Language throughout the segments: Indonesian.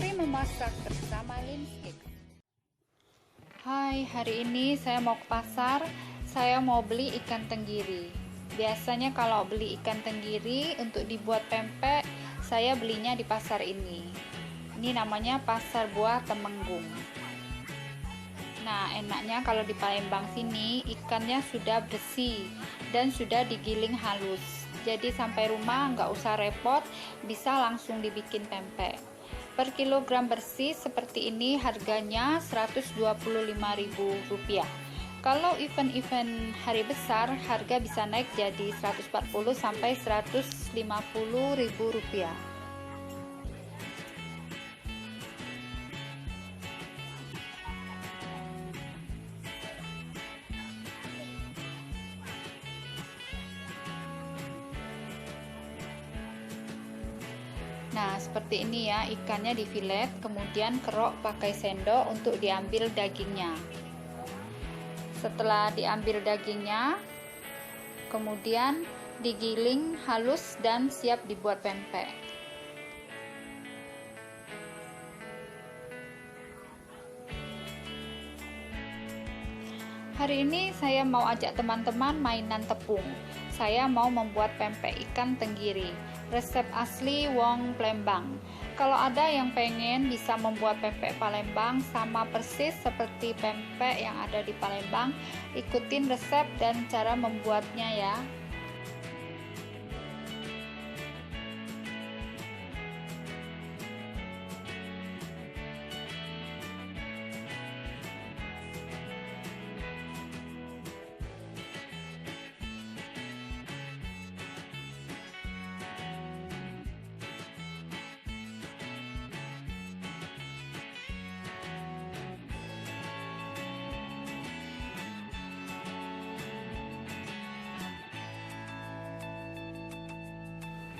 Mari memasak bersama Linskix. Hai, hari ini saya mau ke pasar. Saya mau beli ikan tenggiri. Biasanya kalau beli ikan tenggiri untuk dibuat pempek, saya belinya di pasar ini. Ini namanya Pasar Buah Temenggung. Nah, enaknya kalau di Palembang sini ikannya sudah bersih dan sudah digiling halus. Jadi sampai rumah nggak usah repot, bisa langsung dibikin pempek. Per kilogram bersih seperti ini harganya Rp125.000. Kalau event-event hari besar, harga bisa naik jadi Rp140 sampai Rp150.000. Nah, seperti ini ya, ikannya difilet, kemudian kerok pakai sendok untuk diambil dagingnya. Setelah diambil dagingnya, kemudian digiling halus dan siap dibuat pempek. Hari ini saya mau ajak teman-teman mainan tepung. Saya mau membuat pempek ikan tenggiri, resep asli wong Palembang. Kalau ada yang pengen bisa membuat pempek Palembang sama persis seperti pempek yang ada di Palembang, ikutin resep dan cara membuatnya ya.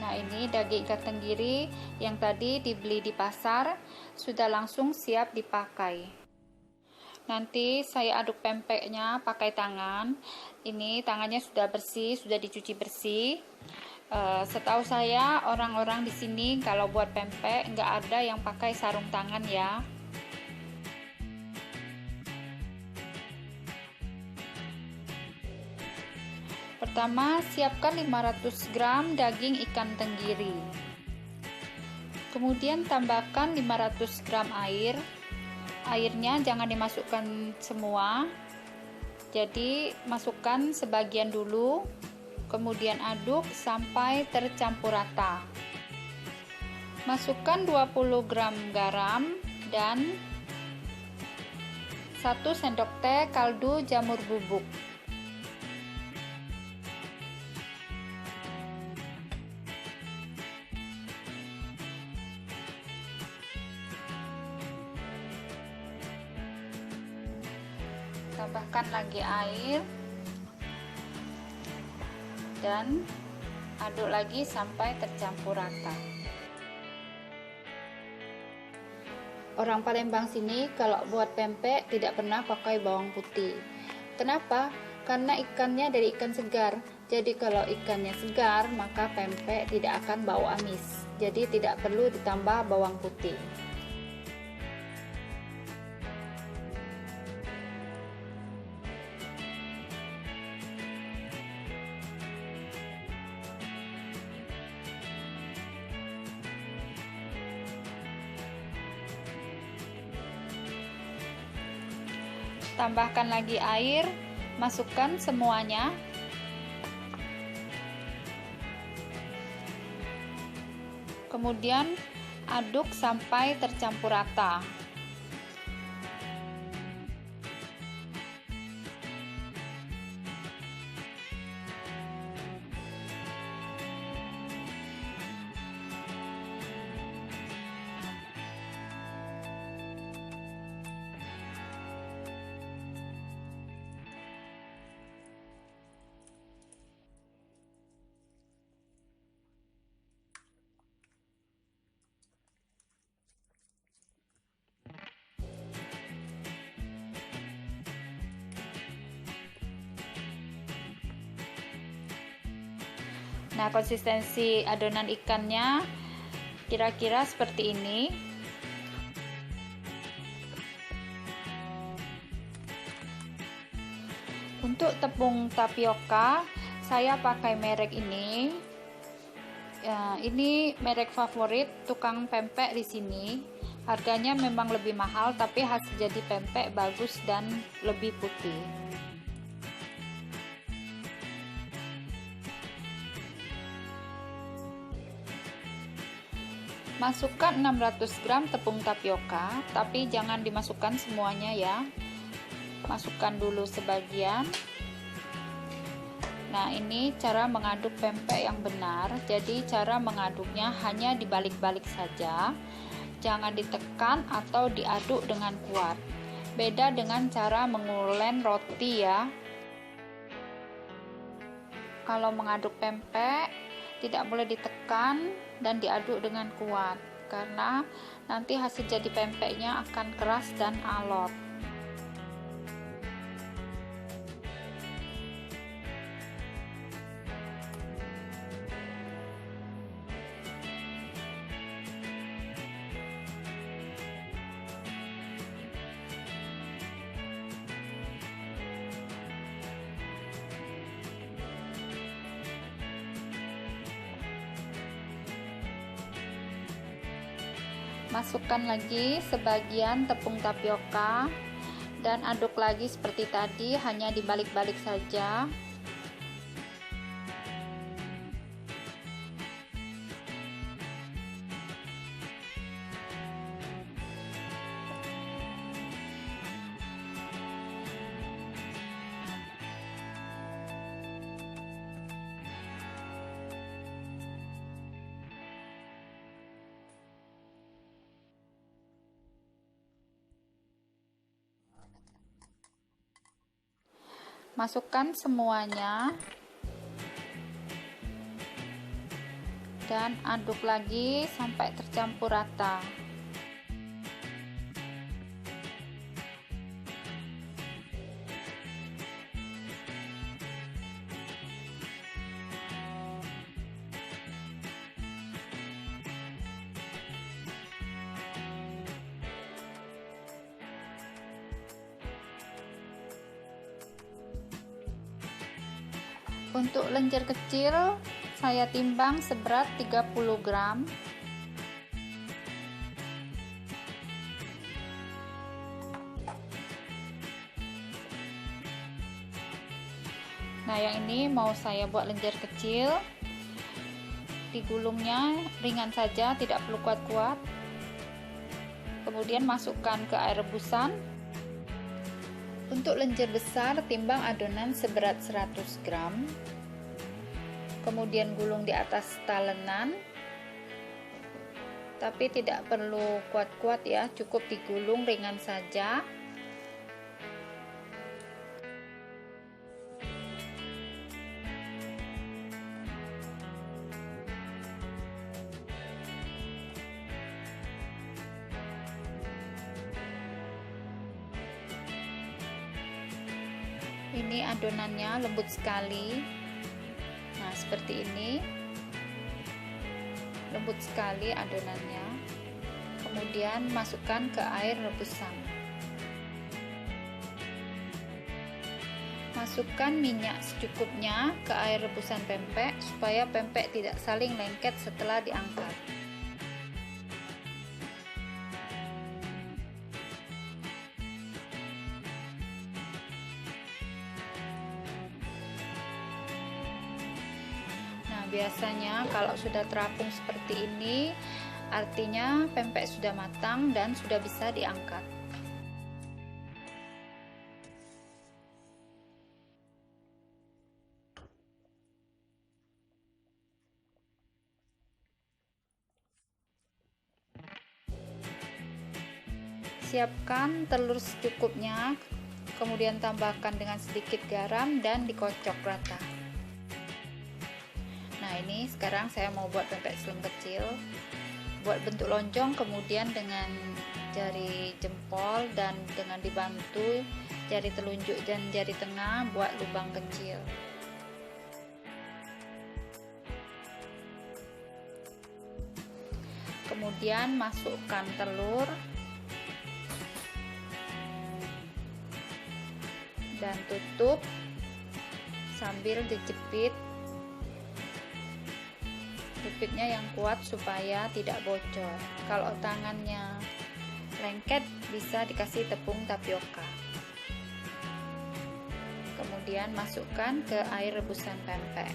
Nah, ini daging ikan tenggiri yang tadi dibeli di pasar sudah langsung siap dipakai. Nanti saya aduk pempeknya pakai tangan. Ini tangannya sudah bersih, sudah dicuci bersih. Setahu saya orang-orang di sini kalau buat pempek nggak ada yang pakai sarung tangan ya. Pertama, siapkan 500 gram daging ikan tenggiri. Kemudian tambahkan 500 gram air. Airnya jangan dimasukkan semua. Jadi, masukkan sebagian dulu, kemudian aduk sampai tercampur rata. Masukkan 20 gram garam dan 1 sendok teh kaldu jamur bubuk. Tambahkan lagi air dan aduk lagi sampai tercampur rata. Orang Palembang sini kalau buat pempek tidak pernah pakai bawang putih. Kenapa? Karena ikannya dari ikan segar. Jadi kalau ikannya segar, maka pempek tidak akan bau amis. Jadi tidak perlu ditambah bawang putih. Tambahkan lagi air, masukkan semuanya. Kemudian aduk sampai tercampur rata. Nah, konsistensi adonan ikannya kira-kira seperti ini. Untuk tepung tapioka saya pakai merek ini. Ini merek favorit tukang pempek di sini. Harganya memang lebih mahal, tapi hasil jadi pempek bagus dan lebih putih. Masukkan 600 gram tepung tapioka, tapi jangan dimasukkan semuanya ya. Masukkan dulu sebagian. Nah, ini cara mengaduk pempek yang benar. Jadi cara mengaduknya hanya dibalik-balik saja. Jangan ditekan atau diaduk dengan kuat. Beda dengan cara mengulen roti ya. Kalau mengaduk pempek tidak boleh ditekan dan diaduk dengan kuat, karena nanti hasil jadi pempeknya akan keras dan alot. Masukkan lagi sebagian tepung tapioka dan aduk lagi seperti tadi, hanya dibalik-balik saja. Masukkan semuanya dan aduk lagi sampai tercampur rata. Untuk lenjer kecil saya timbang seberat 30 gram. Nah, yang ini mau saya buat lenjer kecil. Digulungnya ringan saja, tidak perlu kuat-kuat. Kemudian masukkan ke air rebusan. Untuk lenjer besar, timbang adonan seberat 100 gram. Kemudian gulung di atas talenan. Tapi tidak perlu kuat-kuat ya, cukup digulung ringan saja. Ini adonannya lembut sekali. Nah, seperti ini. Lembut sekali adonannya. Kemudian masukkan ke air rebusan. Masukkan minyak secukupnya ke air rebusan pempek supaya pempek tidak saling lengket setelah diangkat. Biasanya kalau sudah terapung seperti ini, artinya pempek sudah matang dan sudah bisa diangkat. Siapkan telur secukupnya, kemudian tambahkan dengan sedikit garam dan dikocok rata. Nah, ini sekarang saya mau buat pempek slim kecil. Buat bentuk lonjong, kemudian dengan jari jempol dan dengan dibantu jari telunjuk dan jari tengah buat lubang kecil. Kemudian masukkan telur dan tutup sambil dijepit. Jepitnya yang kuat supaya tidak bocor. Kalau tangannya lengket bisa dikasih tepung tapioka. Kemudian masukkan ke air rebusan pempek.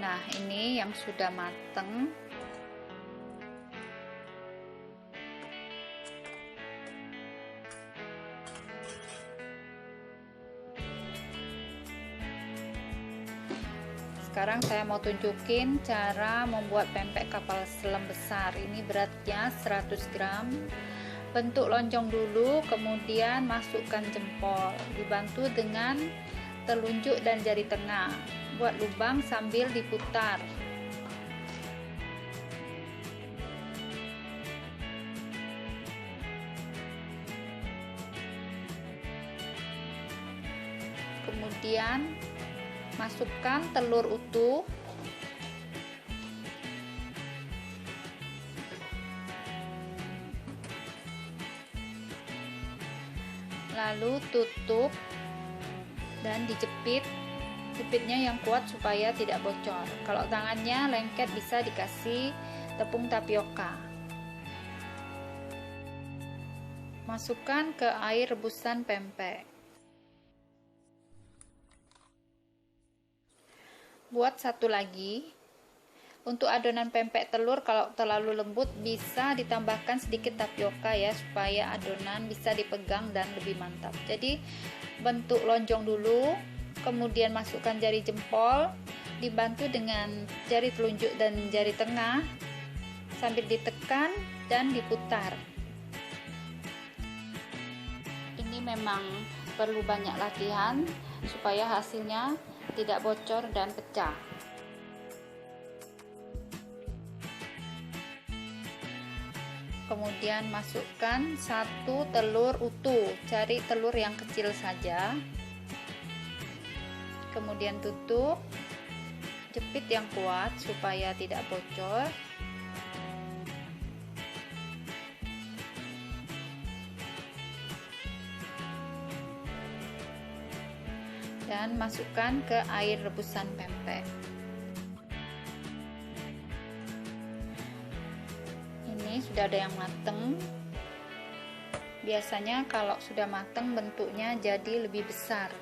Nah, ini yang sudah mateng. Sekarang saya mau tunjukin cara membuat pempek kapal selam besar. Ini beratnya 100 gram. Bentuk lonjong dulu, kemudian masukkan jempol, dibantu dengan telunjuk dan jari tengah. Buat lubang sambil diputar. Kemudian masukkan telur utuh, lalu tutup dan dijepit. Jepitnya yang kuat supaya tidak bocor. Kalau tangannya lengket bisa dikasih tepung tapioka. Masukkan ke air rebusan pempek. Buat satu lagi. Untuk adonan pempek telur, kalau terlalu lembut bisa ditambahkan sedikit tapioka ya, supaya adonan bisa dipegang dan lebih mantap. Jadi bentuk lonjong dulu, kemudian masukkan jari jempol, dibantu dengan jari telunjuk dan jari tengah sambil ditekan dan diputar. Ini memang perlu banyak latihan supaya hasilnya tidak bocor dan pecah. Kemudian masukkan 1 telur utuh, cari telur yang kecil saja. Kemudian tutup, jepit yang kuat supaya tidak bocor. Dan masukkan ke air rebusan pempek. Ini sudah ada yang mateng. Biasanya kalau sudah mateng bentuknya jadi lebih besar.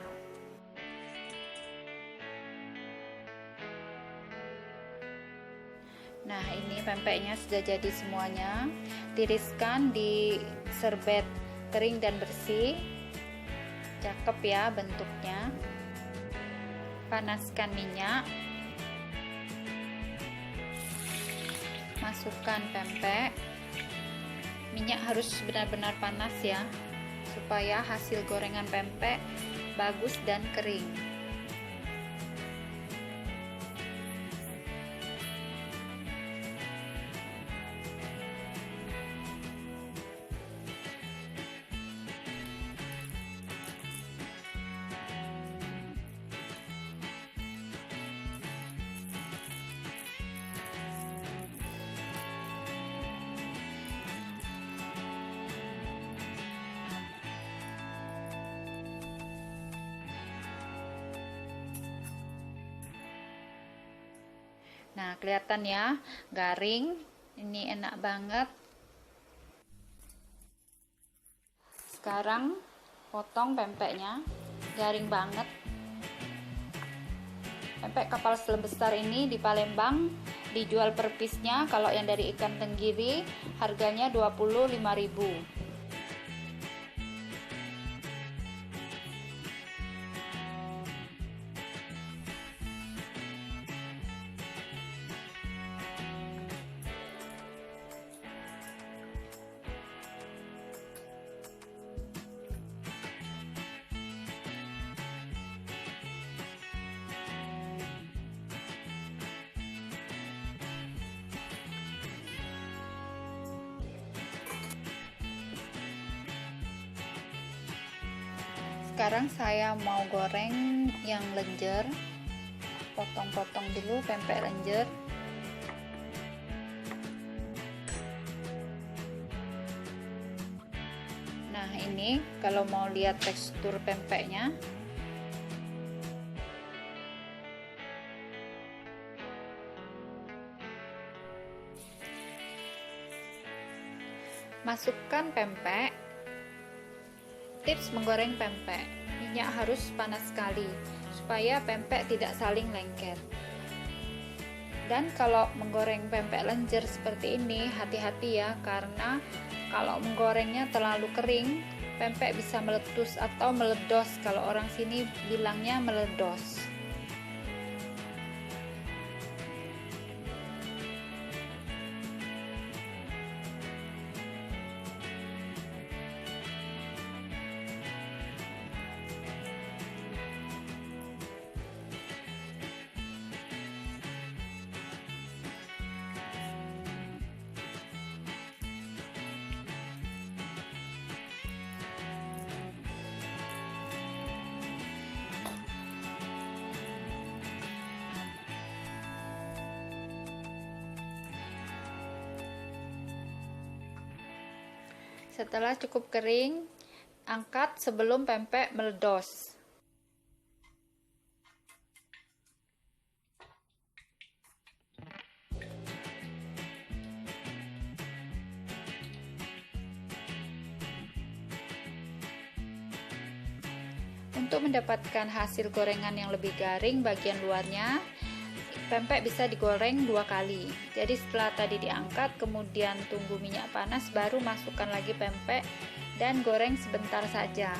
Nah, ini pempeknya sudah jadi semuanya. Tiriskan di serbet kering dan bersih. Cakep ya bentuknya. Panaskan minyak, masukkan pempek. Minyak harus benar-benar panas ya, supaya hasil gorengan pempek bagus dan kering. Nah, kelihatan ya, garing. Ini enak banget. Sekarang potong pempeknya, garing banget. Pempek kapal selam besar ini di Palembang dijual per piece-nya. Kalau yang dari ikan tenggiri harganya 25.000. Sekarang saya mau goreng yang lenjer. Potong-potong dulu pempek lenjer. ini kalau mau lihat tekstur pempeknya. Masukkan pempek. Tips menggoreng pempek, minyak harus panas sekali supaya pempek tidak saling lengket. Dan kalau menggoreng pempek lenjer seperti ini, hati-hati ya, karena kalau menggorengnya terlalu kering, pempek bisa meletus atau meledos. Kalau orang sini bilangnya meledos. Setelah cukup kering, angkat sebelum pempek meledos. Untuk mendapatkan hasil gorengan yang lebih garing bagian luarnya, pempek bisa digoreng 2 kali. Jadi setelah tadi diangkat, kemudian tunggu minyak panas, baru masukkan lagi pempek dan goreng sebentar saja.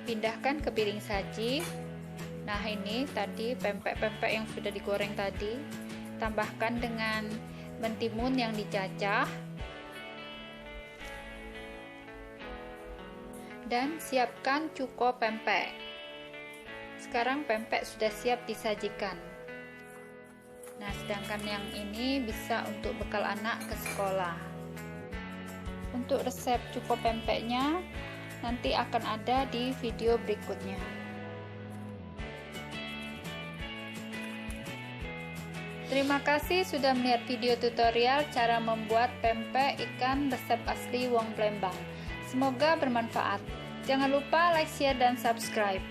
Pindahkan ke piring saji. Nah, ini tadi pempek-pempek yang sudah digoreng tadi, tambahkan dengan mentimun yang dicacah, dan siapkan cuko pempek. Sekarang pempek sudah siap disajikan. Nah, sedangkan yang ini bisa untuk bekal anak ke sekolah. Untuk resep cuko pempeknya nanti akan ada di video berikutnya. Terima kasih sudah melihat video tutorial cara membuat pempek ikan resep asli Wong Plembang. Semoga bermanfaat. Jangan lupa like, share, dan subscribe.